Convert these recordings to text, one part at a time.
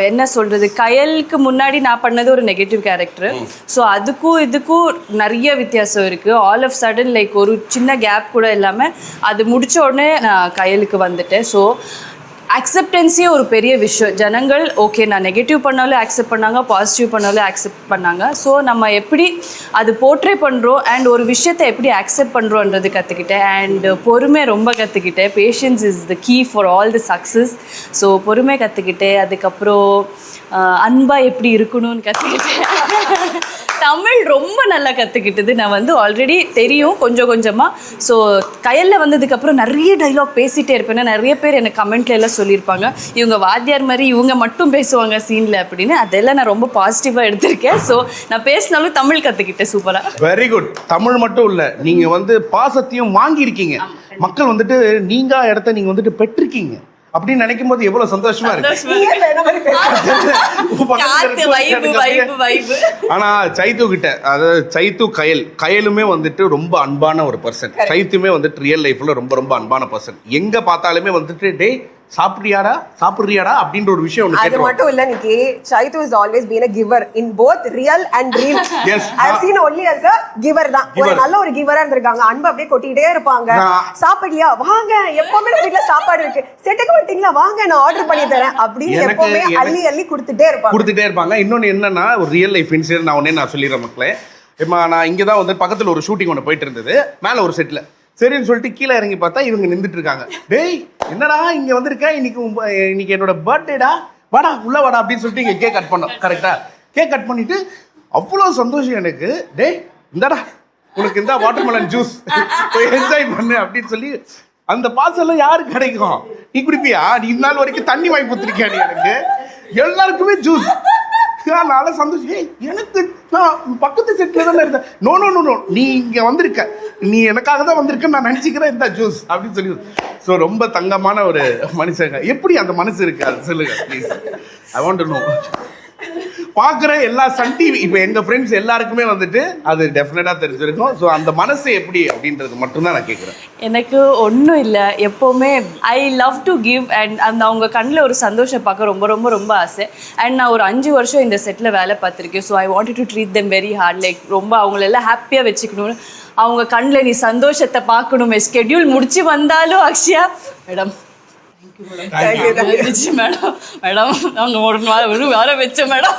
என்ன சொல்கிறது, கயலுக்கு முன்னாடி நான் பண்ணது ஒரு நெகட்டிவ் கேரக்டர். ஸோ அதுக்கும் இதுக்கும் நிறைய வித்தியாசம் இருக்குது. ஆல் ஆஃப் சடன் லைக் ஒரு சின்ன கேப் கூட இல்லாமல் அது முடித்த உடனே நான் கயலுக்கு வந்துட்டேன். ஸோ அக்செப்டன்ஸே ஒரு பெரிய விஷயம். ஜனங்கள் ஓகே நான் நெகட்டிவ் பண்ணாலும் அக்செப்ட் பண்ணாங்க, பாசிட்டிவ் பண்ணாலும் அக்செப்ட் பண்ணாங்க. ஸோ நம்ம எப்படி அது போர்ட்ரே பண்ணுறோம் அண்ட் ஒரு விஷயத்தை எப்படி அக்செப்ட் பண்ணுறோன்றது கற்றுக்கிட்டேன். அண்ட் பொறுமை ரொம்ப கற்றுக்கிட்டேன். Patience is the key for all the success. So பொறுமை கற்றுக்கிட்டேன். அதுக்கப்புறம் அன்பாக எப்படி இருக்கணும்னு கற்றுக்கிட்டேன். தமிழ் ரொம்ப நல்லா கற்றுக்கிட்டது. நான் வந்து ஆல்ரெடி தெரியும் கொஞ்சம் கொஞ்சமாக. ஸோ கயலில் வந்ததுக்கப்புறம் நிறைய டைலாக் பேசிகிட்டே இருப்பேன். நிறைய பேர் எனக்கு கமெண்ட்ல எல்லாம் சொல்லியிருப்பாங்க, இவங்க வாத்தியார் மாதிரி இவங்க மட்டும் பேசுவாங்க சீனில் அப்படின்னு. அதெல்லாம் நான் ரொம்ப பாசிட்டிவாக எடுத்திருக்கேன். ஸோ நான் பேசினாலும் தமிழ் கற்றுக்கிட்டேன் சூப்பராக. Very good. தமிழ் மட்டும் இல்லை, நீங்கள் வந்து பாசத்தையும் வாங்கியிருக்கீங்க. மக்கள் வந்துட்டு நீங்கள் இடத்த நீங்கள் வந்துட்டு பெற்றிருக்கீங்க அப்படின்னு நினைக்கும் போது எவ்வளவு சந்தோஷமா இருக்கு. ஆனா சைத்து கிட்ட, அதாவது சைத்து கயலுமே வந்துட்டு ரொம்ப அன்பான ஒரு பர்சன். சைத்துமே வந்துட்டு ரியல் லைஃப்ல ரொம்ப ரொம்ப அன்பான பர்சன். எங்க பார்த்தாலுமே வந்துட்டு டே சாப்பிடுறியாடா அப்படின்ற ஒரு விஷயம் ஒன்று. அது மட்டும் இல்ல நிக்கி, Chaitu has always been a giver in both real and real. Yes, I've seen only as a giver தான். ஒரு நல்ல ஒரு கிவரா இருந்திருக்காங்க. அன்பு அப்படியே கொட்டிட்டே இருப்பாங்க. சாப்பிடலையா வாங்க, எப்பவுமே வீட்ல சாப்பாடு இருக்கு, செட்டுக்கு வந்துட்டீங்களா வாங்க நான் ஆர்டர் பண்ணி தரேன் அப்படின்னு எப்பவுமே அள்ளி கொடுத்துட்டே இருப்பாங்க. இன்னொன்னு என்னன்னா, ஒரு ரியல் லைஃப் இன்சிடென்ட் நான் சொல்லிடுறேன் மக்களே. இப்போ நான் இங்கே தான் வந்து பக்கத்தில் ஒரு ஷூட்டிங் ஒன்று போயிட்டு இருந்தது, மேலே ஒரு செட்டில். சரின்னு சொல்லிட்டு கீழே இறங்கி பார்த்தா இவங்க நின்றுட்டு இருக்காங்க. டேய் என்னடா இங்கே வந்திருக்கேன், இன்னைக்கு என்னோட பர்த்டேடா, வாடா உள்ள வாடா அப்படின்னு சொல்லிட்டு இங்கே கேக் கட் பண்ணோம். கரெக்டா கேக் கட் பண்ணிட்டு அவ்வளோ சந்தோஷம் எனக்கு. டேய் இந்தாடா உனக்கு இந்த வாட்டர்மெலன் ஜூஸ் என்ஜாய் பண்ணு அப்படின்னு சொல்லி. அந்த பாசெல்லாம் யாருக்கு கிடைக்கும்? நீ குடிப்பியா? நீ இந்த நாள் வரைக்கும் தண்ணி வாங்கி கொடுத்துருக்கியா? நீ எனக்கு எல்லாருக்குமே ஜூஸ். அதனால சந்தோஷம். எனக்கு நான் பக்கத்து செட்ல தானே இருந்தேன். நோ நோ நோ நோ, நீ இங்க வந்திருக்க, நீ எனக்காக தான் வந்திருக்க, நான் நினைச்சுக்கிறேன் இந்த ஜூஸ் அப்படின்னு சொல்லி. ஸோ ரொம்ப தங்கமான ஒரு மனுஷங்க. எப்படி அந்த மனசு இருக்கு அது சொல்லுங்க please. I want to know. பார்க்குற எல்லா சன் டிவி இப்போ எங்கள் ஃப்ரெண்ட்ஸ் எல்லாருக்குமே வந்துட்டு அது டெஃபினட்டாக தெரிஞ்சிருக்கும். ஸோ அந்த மனசு எப்படி அப்படின்றது மட்டும்தான் நான் கேட்குறேன். எனக்கு ஒன்றும் இல்லை, எப்போவுமே I love to give and அந்த அவங்க கண்ணில் ஒரு சந்தோஷம் பார்க்க ரொம்ப ரொம்ப ரொம்ப ஆசை. அண்ட் நான் ஒரு 5 வருஷம் இந்த செட்டில் வேலை பார்த்துருக்கேன். So I wanted to treat them very hard. Like ரொம்ப அவங்களெல்லாம் ஹாப்பியாக வச்சுக்கணும்னு. அவங்க கண்ணில் நீ சந்தோஷத்தை பார்க்கணும். ஸ்கெட்யூல் முடிச்சு வந்தாலும் அக்ஷயா மேடம் அவங்க ஒரு வாரம் வச்ச மேடம்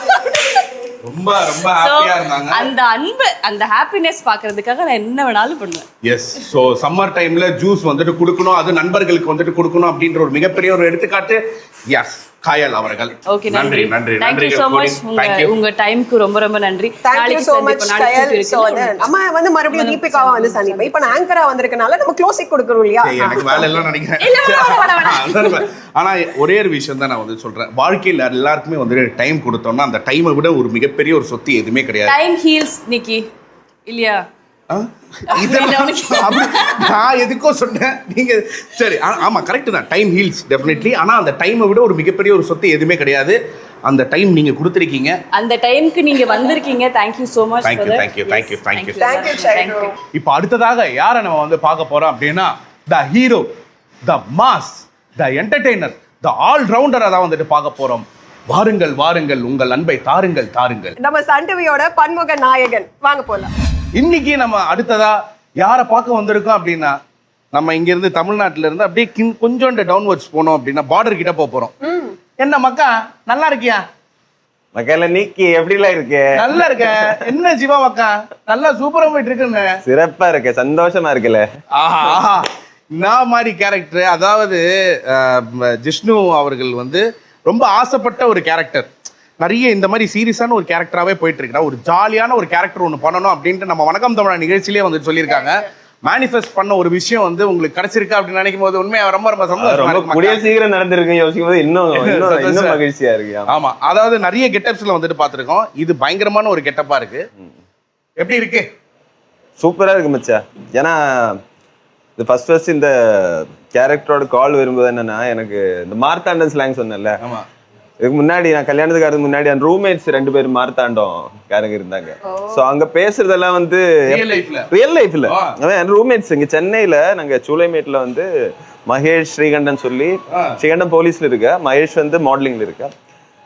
ரொம்ப ரொம்ப ஹாப்பியா இருந்தாங்க. அந்த அன்பு அந்த ஹாப்பினஸ் பாக்குறதுக்காக நான் என்ன வேணாலும் பண்ணுவேன். எஸ். ஸோ சம்மர் டைம்ல ஜூஸ் வந்துட்டு கொடுக்கணும், அது நண்பர்களுக்கு வந்துட்டு கொடுக்கணும் அப்படின்ற ஒரு மிகப்பெரிய ஒரு எடுத்துக்காட்டு. எஸ் காயல் அவர்கள். ஓகே, நன்றி நன்றி நன்றி so much. உங்க டைம்க்கு ரொம்ப ரொம்ப நன்றி. நாளைக்கு so much காயல். சோ நம்ம வந்து மறுபடியும் தீபிகாவா வந்து சந்திப்போம். இப்போ நான் ஆங்கரா வந்திருக்கனால நம்ம க்ளோசிங் கொடுக்கறோம் இல்லையா? எனக்கு வேலை எல்லாம் நினைக்கிறேன். ஆனா ஒரே ஒரு விஷயம் தான் நான் வந்து சொல்றேன். வாழ்க்கையில எல்லாருக்குமே வந்து டைம் கொடுத்தோம்னா அந்த டைமை விட ஒரு மிகப்பெரிய ஒரு சொத்து எதுவுமே கிடையாது. டைம் ஹீல்ஸ் நிக்கி இல்லையா? நான் எதுக்கோ சொன்னேன் நீங்க. சரி ஆமா கரெக்ட் தான், டைம் ஹீல்ஸ் டெஃபினெட்லி. ஆனா அந்த டைமை விட ஒரு மிகப்பெரிய ஒரு சொத்து எதுவுமே கிடையாது. அந்த டைம் நீங்க கொடுத்திருக்கீங்க, அந்த டைம்க்கு நீங்க வந்திருக்கீங்க. Thank you so much. Thank you. இப்போ அடுத்ததாக யாரை நம்ம வந்து பார்க்க போறோம் அப்படின்னா, the hero, the mass, the entertainer, the all ரவுண்டரை தான் வந்துட்டு பார்க்க போறோம். வாருங்கள் வாருங்கள், உங்கள் அன்பை தாருங்கள் தாருங்கள். நம்ம சன் டிவியோட பன்முக நாயகன், வாங்க போலாம். இன்னைக்கு நம்ம அடுத்ததா யாரை பார்க்க வந்திருக்கோம் அப்படின்னா, நம்ம இங்க இருந்து தமிழ்நாட்டுல இருந்து அப்படியே கொஞ்சம் டவுன்வர்ட்ஸ் போனோம் அப்படின்னா பார்டர் கிட்ட போறோம். என்ன மக்கா நல்லா இருக்கியா? மக்கள் நீக்கி எப்படிலாம் இருக்கு? நல்லா இருக்க. என்ன ஜீவா மக்கா நல்லா சூப்பரா போயிட்டு இருக்குன்னு? சிறப்பா இருக்கு, சந்தோஷமா இருக்குல்ல. ஆஹா, நான் மாதிரி கேரக்டர், அதாவது ஜிஷ்ணு அவர்கள் வந்து ரொம்ப ஆசைப்பட்ட ஒரு கேரக்டர். நிறைய இந்த மாதிரி சீரியஸான ஒரு கேரக்டராகவே போயிட்டு இருக்கா. ஒரு ஜாலியான ஒரு கேரக்டர் ஒன்று பண்ணணும் அப்படின்ட்டு நம்ம வணக்கம் தமிழ் நிகழ்ச்சியிலே வந்து சொல்லியிருக்காங்க. மேனிஃபெஸ்ட் பண்ண ஒரு விஷயம் வந்து உங்களுக்கு கிடைச்சிருக்கா அப்படின்னு நினைக்கும் போது உண்மையா ரொம்ப ரொம்ப சந்தோஷம். கூடிய சீக்கிரம் நடந்திருக்கு யோசிக்கும் போது இன்னும் மகிழ்ச்சியா இருக்கு. ஆமா, அதாவது நிறைய கெட்டப்ஸ்ல வந்துட்டு பார்த்துருக்கோம். இது பயங்கரமான ஒரு கெட்டப்பா இருக்கு. எப்படி இருக்கு? சூப்பரா இருக்கு மச்சா. ஏன்னா இது ஃபர்ஸ்ட் இந்த கேரக்டரோட கால் வரும்போது என்னன்னா, எனக்கு இந்த மார்த்தாண்டன் ஸ்லாங் சொன்னேன்ல, இதுக்கு முன்னாடி நான் கல்யாணத்துக்கு முன்னாடி அந்த ரூம்மேட்ஸ் 2 பேரும் மார்த்தாண்டம் காரங்க இருந்தாங்க. சோ அங்க பேசுறதெல்லாம் வந்து ரியல் லைஃப்ல ரூம்மேட்ஸ் இங்க சென்னையில நாங்க சூளைமேட்ல வந்து மகேஷ் ஸ்ரீகண்டன் சொல்லி, ஸ்ரீகண்டன் போலீஸ்ல இருக்க, மகேஷ் வந்து மாடலிங்ல இருக்க.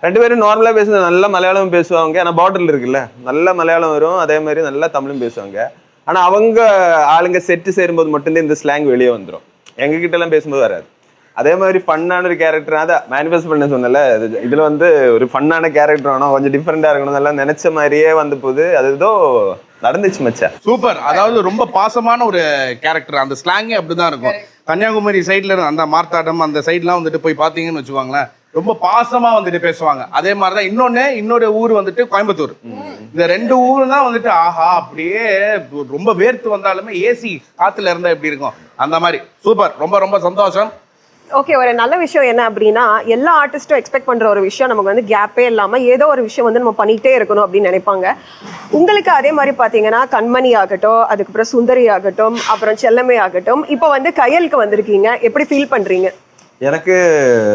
2 பேரும் நார்மலா பேசுறது, நல்ல மலையாளம் பேசுவாங்க. ஆனா பார்டர்ல இருக்குல்ல, நல்ல மலையாளம் வரும், அதே மாதிரி நல்லா தமிழும் பேசுவாங்க. ஆனா அவங்க ஆளுங்க செட்டு சேரும்போது மட்டும்தான் இந்த ஸ்லாங் வெளியே வந்துடும், எங்க கிட்ட எல்லாம் பேசும்போது வராது. அதே மாதிரி ஃபன்னான ஒரு கேரக்டர், அதான் மேனிஃபெஸ்ட் பண்ண சொன்னல, இதுல வந்து ஒரு ஃபன்னான கேரக்டர் வேணும், கொஞ்சம் டிஃப்ரெண்டா இருக்கணும், எல்லாம் நினைச்ச மாதிரியே வந்த போது அது ஏதோ நடந்துச்சு மச்சான். சூப்பர். அதாவது ரொம்ப பாசமான ஒரு கேரக்டர், அந்த ஸ்லாங்கே அப்படிதான் இருக்கும். கன்னியாகுமரி சைட்ல இருந்து அந்த மார்த்தாண்டம் அந்த சைட்லாம் வந்துட்டு போய் பாத்தீங்கன்னு வச்சுக்கோங்களேன், ரொம்ப பாசமா வந்துட்டு பேசுவாங்க. அதே மாதிரிதான் இன்னொரு ஊர் வந்துட்டு கோயம்புத்தூர். இந்த 2 ஊர் தான் வந்துட்டு ஆஹா அப்படியே ரொம்ப வேர்த்து வந்தாலுமே ஏசி காத்துல இருந்தா எப்படி இருக்கும் அந்த மாதிரி. சூப்பர், ரொம்ப ரொம்ப சந்தோஷம். ஓகே, ஒரு நல்ல விஷயம் என்ன அப்படின்னா, எல்லா ஆர்டிஸ்டும் எக்ஸ்பெக்ட் பண்ற ஒரு விஷயம் நமக்கு வந்து கேப்பே இல்லாம ஏதோ ஒரு விஷயம் வந்து நம்ம பண்ணிட்டே இருக்கணும் அப்படின்னு நினைப்பாங்க. உங்களுக்கு அதே மாதிரி பாத்தீங்கன்னா கண்மணி ஆகட்டும், அதுக்கப்புறம் சுந்தரி ஆகட்டும், அப்புறம் செல்லமே ஆகட்டும், இப்போ வந்து கயலுக்கு வந்திருக்கீங்க, எப்படி ஃபீல் பண்றீங்க? எனக்கு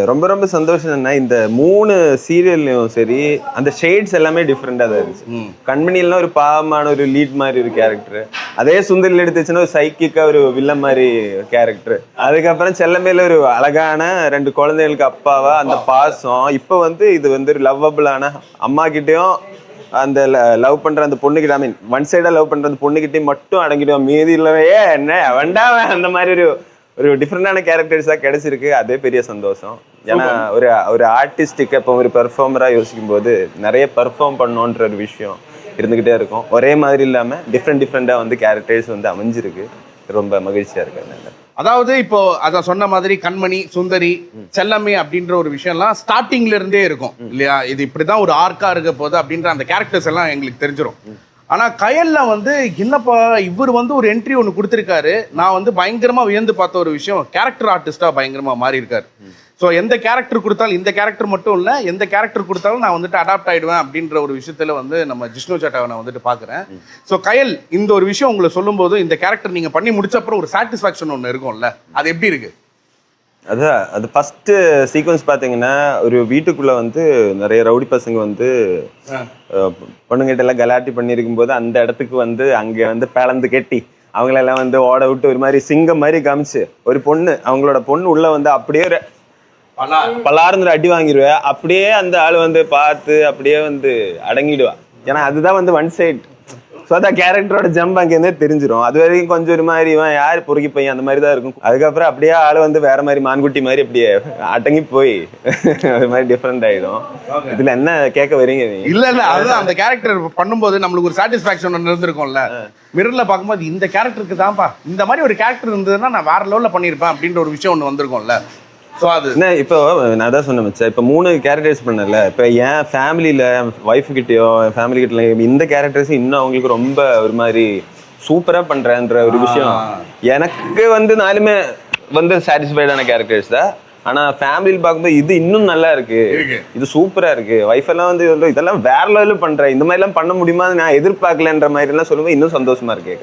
ரொம்ப ரொம்ப சந்தோஷம் என்ன, இந்த 3 சீரியல்லையும் சரி அந்த ஷேட்ஸ் எல்லாமே டிஃப்ரெண்டாக தான் இருந்துச்சு. கண்மணிலாம் ஒரு பாவமான ஒரு லீட் மாதிரி ஒரு கேரக்டர், அதே சுந்தரில் எடுத்துச்சுன்னா ஒரு சைக்கிக்கா ஒரு வில்லன் மாதிரி கேரக்டர். அதுக்கப்புறம் செல்லமேல ஒரு அழகான 2 குழந்தைகளுக்கு அப்பாவா அந்த பாசம். இப்போ வந்து இது வந்து ஒரு லவ்வபிளான அம்மா கிட்டேயும் அந்த லவ் பண்ற அந்த பொண்ணுகிட்ட, ஐ மீன் ஒன் சைடா லவ் பண்ற அந்த பொண்ணுகிட்டயும் மட்டும் அடங்கிடுவோம், மீதி இல்லவே என்ன வேண்டாம் அந்த மாதிரி ஒரு டிஃப்ரெண்டான கேரக்டர்ஸா கிடைச்சிருக்கு. அதே பெரிய சந்தோஷம். ஏன்னா ஒரு ஆர்டிஸ்டுக்கு இப்போ ஒரு பெர்ஃபார்மரா யோசிக்கும் போது நிறைய பெர்ஃபார்ம் பண்ணணுன்ற ஒரு விஷயம் இருந்துகிட்டே இருக்கும். ஒரே மாதிரி இல்லாம டிஃப்ரெண்டா வந்து கேரக்டர்ஸ் வந்து அமைஞ்சிருக்கு. ரொம்ப மகிழ்ச்சியா இருக்கு. அதாவது இப்போ அதான் சொன்ன மாதிரி கண்மணி, சுந்தரி, செல்லமே அப்படின்ற ஒரு விஷயம்லாம் ஸ்டார்டிங்ல இருந்தே இருக்கும் இல்லையா? இது இப்படிதான் ஒரு ஆர்க்கா இருக்க போகுது அப்படின்ற அந்த கேரக்டர்ஸ் எல்லாம் எங்களுக்கு தெரிஞ்சிடும். ஆனா கயல்ல வந்து என்னப்பா இவர் வந்து ஒரு என்ட்ரி ஒன்று கொடுத்துருக்காரு. நான் வந்து பயங்கரமா வியந்து பார்த்த ஒரு விஷயம், கேரக்டர் ஆர்டிஸ்டா பயங்கரமா மாறி இருக்காரு. ஸோ எந்த கேரக்டர் கொடுத்தாலும், இந்த கேரக்டர் மட்டும் இல்லை, எந்த கேரக்டர் கொடுத்தாலும் நான் வந்துட்டு அடாப்ட் ஆயிடுவேன் அப்படின்ற ஒரு விஷயத்துல வந்து நம்ம ஜிஷ்ணு சட்டாவை நான் வந்துட்டு பார்க்குறேன். ஸோ கயல், இந்த ஒரு விஷயம் உங்களை சொல்லும்போது இந்த கேரக்டர் நீங்க பண்ணி முடிச்ச அப்புறம் ஒரு சாட்டிஸ்ஃபேக்ஷன் ஒன்று இருக்கும்ல, அது எப்படி இருக்கு? அதான் அது ஃபர்ஸ்ட் சீக்வன்ஸ் பார்த்தீங்கன்னா, ஒரு வீட்டுக்குள்ள வந்து நிறைய ரவுடி பசங்க வந்து பொண்ணுங்கிட்ட எல்லாம் கலாட்டி பண்ணியிருக்கும் போது அந்த இடத்துக்கு வந்து அங்கே வந்து பிளந்து கட்டி அவங்களெல்லாம் வந்து ஓட விட்டு ஒரு மாதிரி சிங்கம் மாதிரி காமிச்சு ஒரு பொண்ணு, அவங்களோட பொண்ணு உள்ள வந்து அப்படியே பலார்ந்து அடி வாங்கிடுவேன். அப்படியே அந்த ஆள் வந்து பார்த்து அப்படியே வந்து அடங்கிடுவா. ஏன்னா அதுதான் வந்து ஒன் சைட். ஸோ அதான் கேரக்டரோட ஜம்ப் அங்கேருந்தே தெரிஞ்சிடும். அது வரைக்கும் கொஞ்சம் ஒரு மாதிரி இவன் யார் பொறுக்கி பையன் அந்த மாதிரி தான் இருக்கும். அதுக்கப்புறம் அப்படியே ஆள் வந்து வேற மாதிரி மான்குட்டி மாதிரி அப்படியே அடங்கி போய் அது மாதிரி டிஃப்ரெண்ட் ஆயிடும். இதுல என்ன கேட்க வரீங்க? இல்ல அதுதான் அந்த கேரக்டர் பண்ணும்போது நம்மளுக்கு ஒரு சாட்டிஸ்ஃபேக்ஷன் ஒன்று இருந்திருக்கும்ல. மிரர்ல பார்க்கும்போது இந்த கேரக்டருக்கு தான்ப்பா இந்த மாதிரி ஒரு கேரக்டர் இருந்ததுன்னா நான் வேற லெவலில் பண்ணியிருப்பேன் அப்படின்ற ஒரு விஷயம் ஒன்று வந்திருக்கும்ல. ஸோ அது என்ன, இப்போ நான் தான் சொன்னேன் மச்சான், இப்போ 3 கேரக்டர்ஸ் பண்ணல. இப்போ என் ஃபேமிலியில் ஒய்ஃப் கிட்டயோ என் ஃபேமிலி கிட்ட இந்த கேரக்டர்ஸ் இன்னும் அவங்களுக்கு ரொம்ப ஒரு மாதிரி சூப்பராக பண்ணுறேன்ற ஒரு விஷயம். எனக்கு வந்து 4மே வந்து சாட்டிஸ்ஃபைடான கேரக்டர்ஸ் தான். ஆனால் ஃபேமிலியில் பார்க்கும்போது இது இன்னும் நல்லா இருக்கு, இது சூப்பராக இருக்கு. ஒய்ஃப் எல்லாம் வந்து இதெல்லாம் வேற லெவலில் பண்ணுறேன், இந்த மாதிரிலாம் பண்ண முடியுமா நான் எதிர்பார்க்கலன்ற மாதிரிலாம் சொல்லும்போது இன்னும் சந்தோஷமா இருக்கு.